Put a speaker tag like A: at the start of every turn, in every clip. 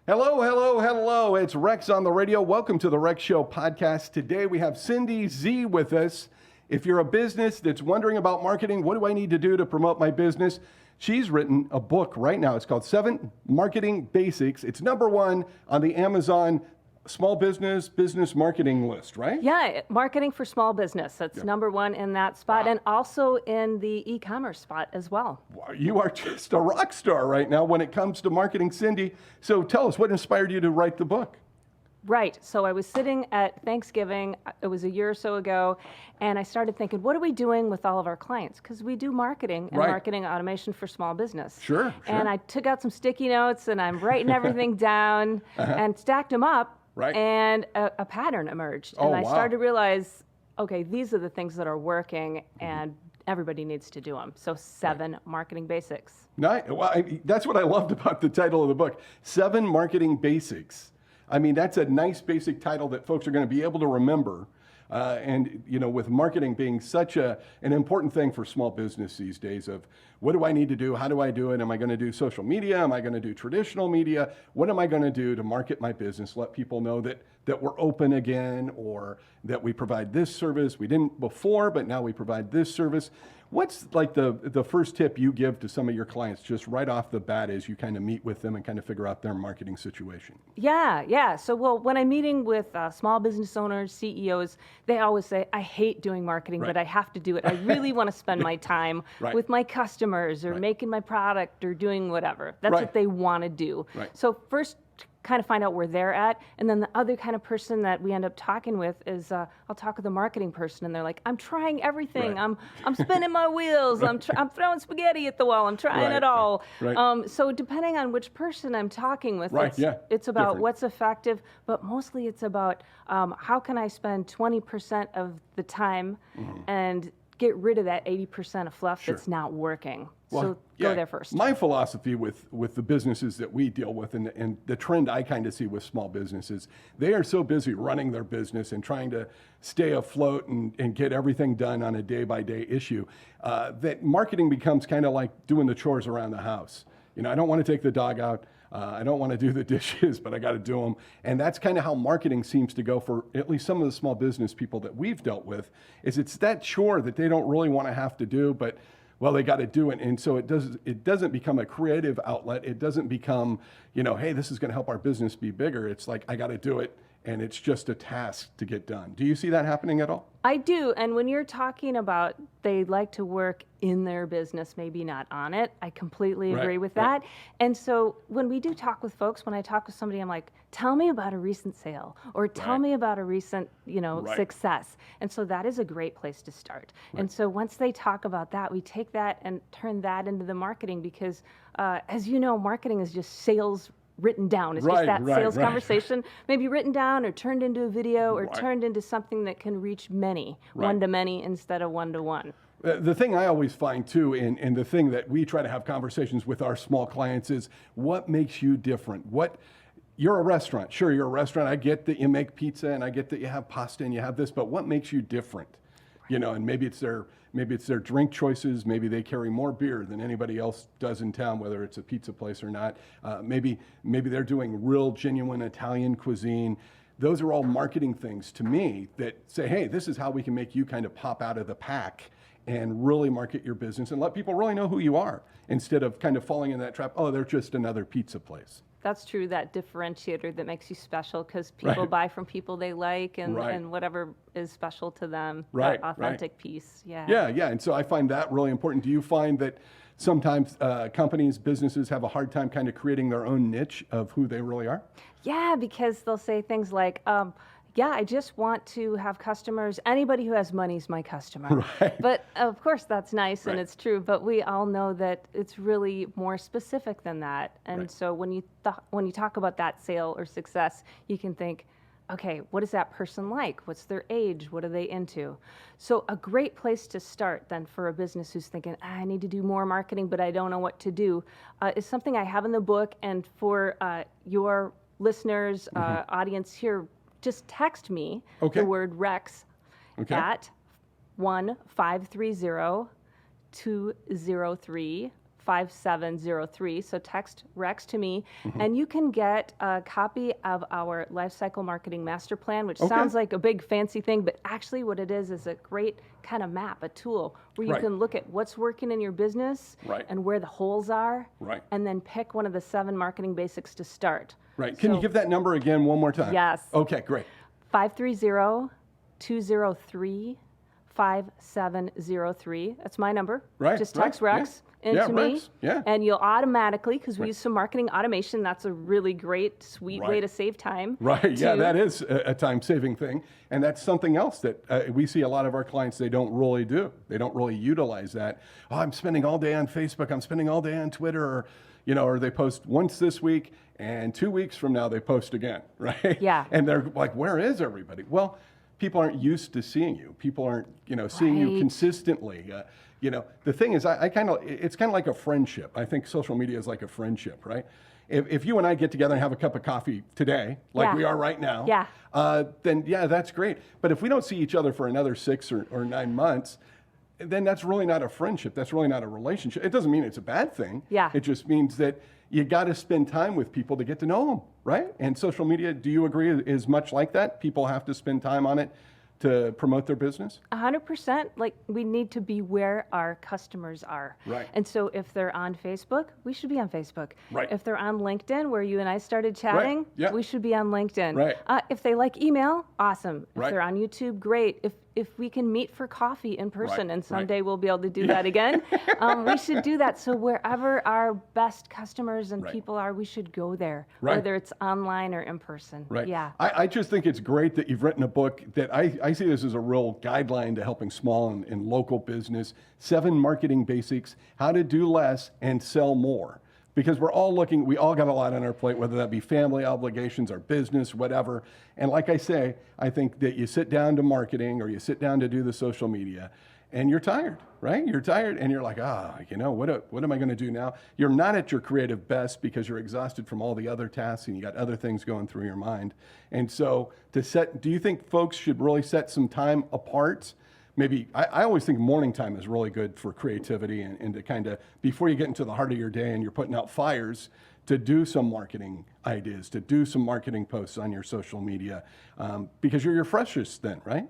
A: Hello, hello, hello. It's Rex on the radio. Welcome to the Rex Show podcast. Today we have Cindy Z with us. If you're a business that's wondering about marketing, what do I need to do to promote my business? She's written a book right now. It's called 7 Marketing Basics. It's #1 on the Amazon small business marketing list, right?
B: Yeah, marketing for small business. That's #1 in that spot, and also in the e-commerce spot as well.
A: You are just a rock star right now when it comes to marketing, Cindy. So tell us, what inspired you to write the book?
B: Right. So I was sitting at Thanksgiving, it was a year or so ago, and I started thinking, what are we doing with all of our clients? Because we do marketing and marketing automation for small business.
A: Sure.
B: And I took out some sticky notes and I'm writing everything down and stacked them up.
A: Right.
B: And a pattern emerged. And I started to realize, okay, these are the things that are working and everybody needs to do them. So 7 marketing basics.
A: Nice. Well, that's what I loved about the title of the book, 7 Marketing Basics. I mean, that's a nice basic title that folks are going to be able to remember. And, you know, with marketing being such an important thing for small business these days of what do I need to do? How do I do it? Am I going to do social media? Am I going to do traditional media? What am I going to do to market my business? Let people know that we're open again, or that we provide this service. We didn't before, but now we provide this service. What's like the first tip you give to some of your clients just right off the bat as you kind of meet with them and kind of figure out their marketing situation?
B: Yeah. So, when I'm meeting with small business owners, CEOs, they always say, I hate doing marketing, but I have to do it. I really want to spend my time with my customers or making my product or doing whatever. That's what they want to do. So first, kind of find out where they're at, and then the other kind of person that we end up talking with is I'll talk with the marketing person, and they're like, I'm trying everything. I'm spinning my wheels. I'm throwing spaghetti at the wall. I'm trying it all. So depending on which person I'm talking with, it's about what's effective, but mostly it's about how can I spend 20% of the time and get rid of that 80% of fluff that's not working. Well, so go there first.
A: My philosophy with the businesses that we deal with, and the trend I kind of see with small businesses, they are so busy running their business and trying to stay afloat and get everything done on a day-by-day issue, that marketing becomes kind of like doing the chores around the house. You know, I don't want to take the dog out. I don't want to do the dishes, but I got to do them. And that's kind of how marketing seems to go for at least some of the small business people that we've dealt with, is it's that chore that they don't really want to have to do, but well, they got to do it. And so it doesn't become a creative outlet. It doesn't become, you know, hey, this is going to help our business be bigger. It's like, I got to do it. And it's just a task to get done. Do you see that happening at all?
B: I do. And when you're talking about they like to work in their business, maybe not on it, I completely agree with that. And so when we do talk with folks, when I talk with somebody, I'm like, tell me about a recent sale, or tell me about a recent, success. And so that is a great place to start. And so once they talk about that, we take that and turn that into the marketing, because as you know, marketing is just sales written down. It's just that sales conversation, maybe written down or turned into a video or turned into something that can reach many, one-to-many instead of one-to-one.
A: The thing I always find too, and the thing that we try to have conversations with our small clients is, what makes you different? You're a restaurant. Sure, you're a restaurant. I get that you make pizza, and I get that you have pasta and you have this, but what makes you different? You know, and maybe it's their drink choices. Maybe they carry more beer than anybody else does in town, whether it's a pizza place or not. Maybe they're doing real, genuine Italian cuisine. Those are all marketing things to me that say, hey, this is how we can make you kind of pop out of the pack and really market your business and let people really know who you are, instead of kind of falling in that trap, oh, they're just another pizza place.
B: That's true, that differentiator that makes you special, because people buy from people they like, and whatever is special to them, that authentic piece. Yeah.
A: And so I find that really important. Do you find that sometimes companies, businesses have a hard time kind of creating their own niche of who they really are?
B: Yeah, because they'll say things like, I just want to have customers. Anybody who has money is my customer. But of course that's nice and it's true, but we all know that it's really more specific than that. And so when you talk about that sale or success, you can think, okay, what is that person like? What's their age? What are they into? So a great place to start then for a business who's thinking, I need to do more marketing, but I don't know what to do, is something I have in the book. And for your listeners, audience here, just text me the word Rex at 1-530-203 5703. So text Rex to me, and you can get a copy of our Lifecycle Marketing Master Plan, which sounds like a big fancy thing, but actually what it is a great kind of map, a tool where you can look at what's working in your business and where the holes are, and then pick one of the 7 marketing basics to start.
A: Right. Can you give that number again one more time?
B: Yes.
A: Okay, great.
B: 530-203-5703. That's my number.
A: Right.
B: Just text Rex into me.
A: Rex. Yeah.
B: And you'll automatically, because we use some marketing automation, that's a really great, sweet way to save time.
A: Right. Yeah, that is a time-saving thing. And that's something else that we see a lot of our clients, they don't really do. They don't really utilize that. Oh, I'm spending all day on Facebook. I'm spending all day on Twitter. Or, or they post once this week, and 2 weeks from now they post again, right?
B: Yeah.
A: And they're like, where is everybody? Well, people aren't used to seeing you. People aren't, seeing you consistently. The thing is, it's kind of like a friendship. I think social media is like a friendship, right? If you and I get together and have a cup of coffee today, like we are right now, then that's great. But if we don't see each other for another 6 or 9 months, then that's really not a friendship. That's really not a relationship. It doesn't mean it's a bad thing.
B: Yeah.
A: It just means that you got to spend time with people to get to know them, right? And social media, do you agree, is much like that? People have to spend time on it to promote their business?
B: 100%. Like, we need to be where our customers are.
A: Right.
B: And so if they're on Facebook, we should be on Facebook.
A: Right.
B: If they're on LinkedIn, where you and I started chatting, we should be on LinkedIn.
A: Right.
B: If they like email, awesome. If
A: Right.
B: they're on YouTube, great. If we can meet for coffee in person, and someday we'll be able to do that again, we should do that. So wherever our best customers and people are, we should go there, whether it's online or in person.
A: Right.
B: Yeah.
A: I just think it's great that you've written a book that I see this as a real guideline to helping small and local business. 7 marketing basics, how to do less and sell more. Because we all got a lot on our plate, whether that be family obligations or business, whatever. And like I say, I think that you sit down to marketing or you sit down to do the social media and you're tired, right? You're tired and you're like, what am I going to do now? You're not at your creative best because you're exhausted from all the other tasks and you got other things going through your mind. And so do you think folks should really set some time apart? Maybe, I always think morning time is really good for creativity and to kind of, before you get into the heart of your day and you're putting out fires, to do some marketing ideas, to do some marketing posts on your social media, because you're your freshest then, right?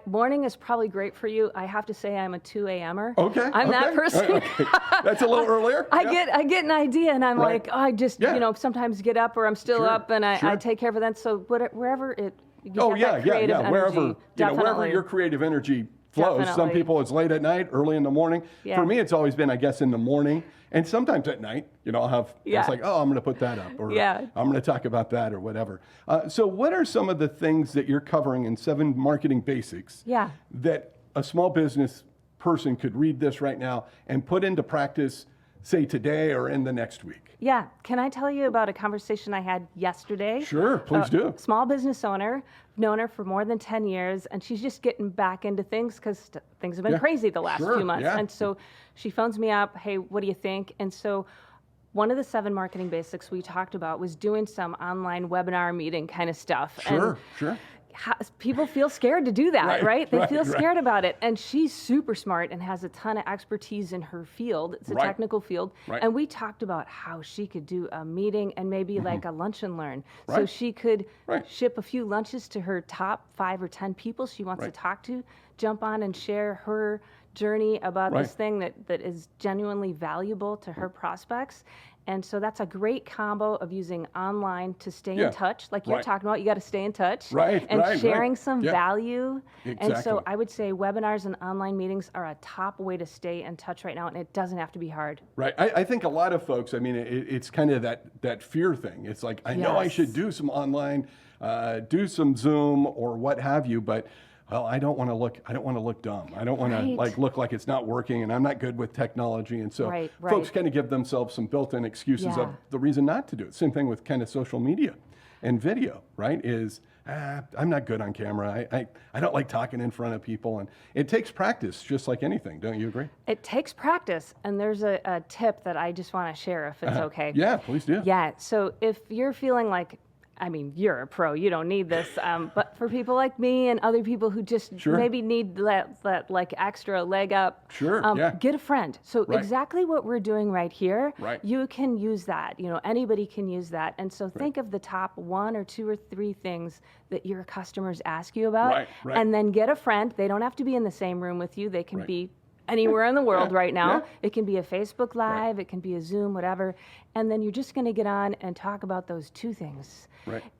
B: Morning is probably great for you. I have to say I'm a 2 a.m.er.
A: Okay.
B: I'm that person.
A: Okay. That's a little earlier.
B: I get an idea and I'm like, I just, sometimes get up or I'm still up and I take care of that. So wherever it, energy,
A: wherever your creative energy flows.
B: Definitely.
A: Some people it's late at night, early in the morning. Yeah. For me, it's always been, I guess, in the morning and sometimes at night. I'll have it's like, I'm going to put that up or I'm going to talk about that or whatever. So what are some of the things that you're covering in 7 marketing basics that a small business person could read this right now and put into practice, say today or in the next week?
B: Yeah. Can I tell you about a conversation I had yesterday?
A: Sure, please do.
B: Small business owner, known her for more than 10 years, and she's just getting back into things because things have been crazy the last few months. And so she phones me up, hey, what do you think? And so one of the 7 marketing basics we talked about was doing some online webinar meeting kind of stuff.
A: Sure.
B: People feel scared to do that, right? They feel scared about it. And she's super smart and has a ton of expertise in her field. It's a technical field. And we talked about how she could do a meeting and maybe like a lunch and learn. So she could ship a few lunches to her top 5 or 10 people she wants to talk to, jump on and share her journey about this thing that is genuinely valuable to her prospects. And so that's a great combo of using online to stay in touch, like you're talking about. You got to stay in touch, and sharing some value. Exactly. And so I would say webinars and online meetings are a top way to stay in touch right now, and it doesn't have to be hard.
A: Right. I think a lot of folks, it's kind of that fear thing. It's like, I know I should do some online, do some Zoom or what have you, but well, I don't want to look dumb. I don't want to look like it's not working, and I'm not good with technology. And so folks kind of give themselves some built-in excuses of the reason not to do it. Same thing with kind of social media and video, right? Is I'm not good on camera. I don't like talking in front of people. And it takes practice, just like anything. Don't you agree?
B: It takes practice. And there's a tip that I just want to share if it's okay.
A: Yeah, please do.
B: Yeah. So if you're feeling like, I mean, you're a pro, you don't need this. But for people like me and other people who just maybe need that like extra leg up, get a friend. So exactly what we're doing right here, you can use that. You know, anybody can use that. And so think of the top 1 or 2 or 3 things that your customers ask you about, and then get a friend. They don't have to be in the same room with you. They can be anywhere in the world right now. It can be a Facebook Live, it can be a Zoom, whatever. And then you're just going to get on and talk about those 2 things.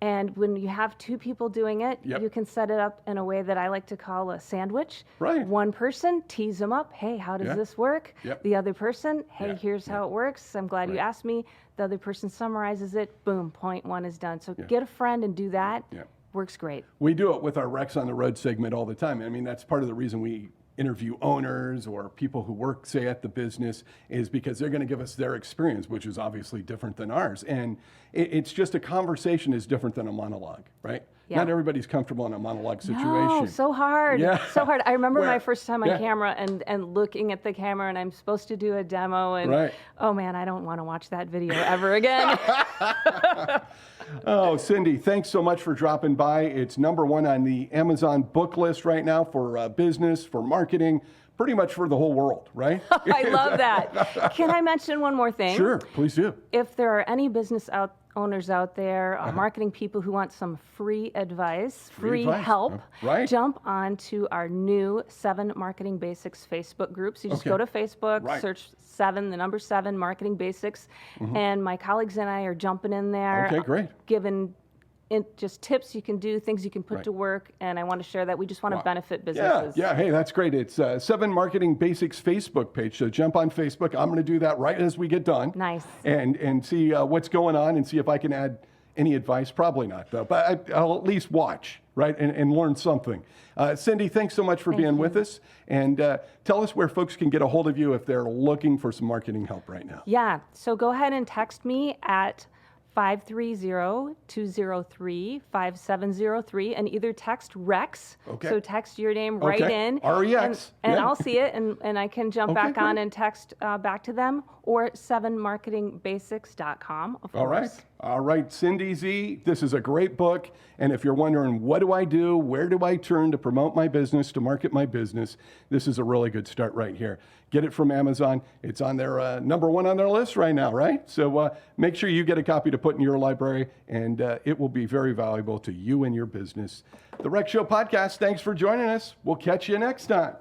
B: And when you have 2 people doing it, you can set it up in a way that I like to call a sandwich. One person, tease them up. Hey, how does this work? The other person, hey, here's how it works. I'm glad you asked me. The other person summarizes it. Boom, point 1 is done. So get a friend and do that. Works great.
A: We do it with our Rex on the Road segment all the time. I mean, that's part of the reason we interview owners or people who work, say, at the business, is because they're going to give us their experience, which is obviously different than ours. And it's just a conversation is different than a monologue, right? Not everybody's comfortable in a monologue situation.
B: No, so hard. So hard. I remember my first time on camera and looking at the camera, and I'm supposed to do a demo, and oh man, I don't want to watch that video ever again.
A: Oh, Cindy, thanks so much for dropping by. It's #1 on the Amazon book list right now for business, for marketing, pretty much for the whole world, right?
B: I love that. Can I mention one more thing?
A: Sure, please do.
B: If there are any business owners out there, marketing people who want some free advice, free help, jump on to our new 7 Marketing Basics Facebook group. So you just go to Facebook, search 7, the number 7, Marketing Basics, and my colleagues and I are jumping in there, giving just tips you can do, things you can put to work, and I want to share that. We just want to benefit businesses.
A: Hey, that's great. It's 7 Marketing Basics Facebook page, so jump on Facebook. I'm going to do that right as we get done.
B: Nice.
A: And see what's going on and see if I can add any advice. Probably not, though, but I'll at least watch, and learn something. Cindy, thanks so much for being with us, and tell us where folks can get a hold of you if they're looking for some marketing help right now.
B: Yeah, so go ahead and text me at 530-203-5703, and either text Rex, so text your name right in,
A: REX,
B: and I'll see it, and I can jump back on and text back to them, or 7marketingbasics.com, of course.
A: All right, Cindy Z, this is a great book, and if you're wondering, what do I do, where do I turn to promote my business, to market my business, this is a really good start right here. Get it from Amazon. It's on their #1 on their list right now, right? So make sure you get a copy to put in your library, and it will be very valuable to you and your business. The Rex Show Podcast, thanks for joining us. We'll catch you next time.